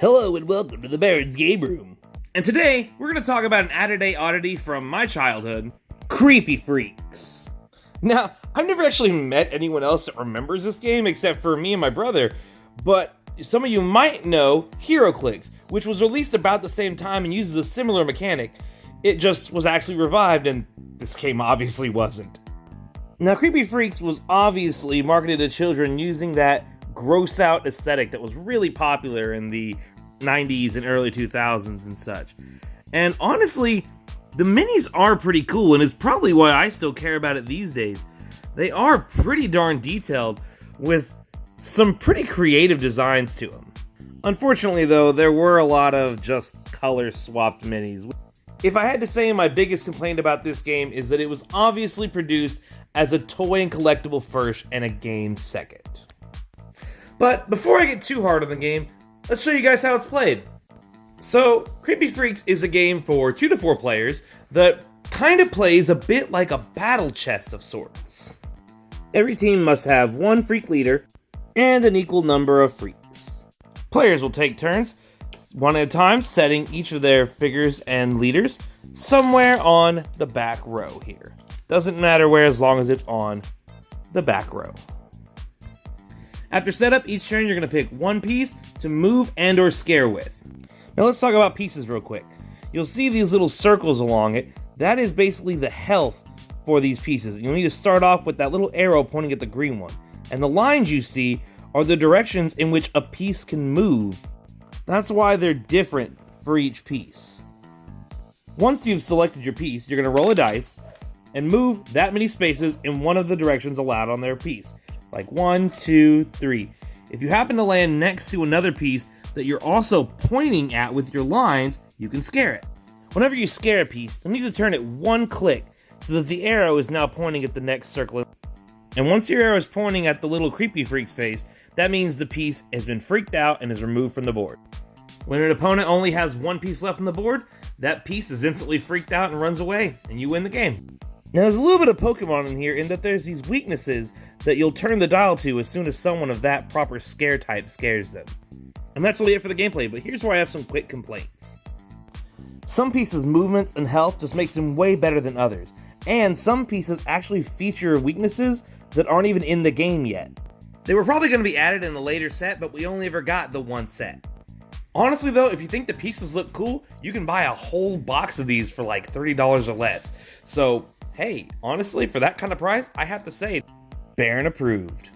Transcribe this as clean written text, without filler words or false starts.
Hello and welcome to the Baron's Game Room. And today, we're going to talk about an out-of-date oddity from my childhood, Creepy Freaks. Now, I've never actually met anyone else that remembers this game except for me and my brother, but some of you might know HeroClix, which was released about the same time and uses a similar mechanic. It just was actually revived, and this game obviously wasn't. Now, Creepy Freaks was obviously marketed to children using that gross-out aesthetic that was really popular in the 90s and early 2000s and such. And honestly, the minis are pretty cool, and it's probably why I still care about it these days. They are pretty darn detailed, with some pretty creative designs to them. Unfortunately, though, there were a lot of just color-swapped minis. If I had to say my biggest complaint about this game is that it was obviously produced as a toy and collectible first and a game second. But before I get too hard on the game, let's show you guys how it's played. So, Creepy Freaks is a game for 2 to 4 players that kind of plays a bit like a battle chess of sorts. Every team must have one freak leader and an equal number of freaks. Players will take turns, one at a time, setting each of their figures and leaders somewhere on the back row here. Doesn't matter where as long as it's on the back row. After setup, each turn you're going to pick one piece to move and or scare with. Now let's talk about pieces real quick. You'll see these little circles along it. That is basically the health for these pieces. You'll need to start off with that little arrow pointing at the green one. And the lines you see are the directions in which a piece can move. That's why they're different for each piece. Once you've selected your piece, you're going to roll a dice and move that many spaces in one of the directions allowed on their piece. Like 1, 2, 3. If you happen to land next to another piece that you're also pointing at with your lines, you can scare it. Whenever you scare a piece, you'll need to turn it one click so that the arrow is now pointing at the next circle. And once your arrow is pointing at the little Creepy Freak's face, that means the piece has been freaked out and is removed from the board. When an opponent only has one piece left on the board, that piece is instantly freaked out and runs away, and you win the game. Now there's a little bit of Pokemon in here in that there's these weaknesses that you'll turn the dial to as soon as someone of that proper scare type scares them. And that's really it for the gameplay, but here's where I have some quick complaints. Some pieces' movements and health just makes them way better than others, and some pieces actually feature weaknesses that aren't even in the game yet. They were probably going to be added in a later set, but we only ever got the one set. Honestly though, if you think the pieces look cool, you can buy a whole box of these for like $30 or less. So, hey, honestly, for that kind of price, I have to say, Baron approved.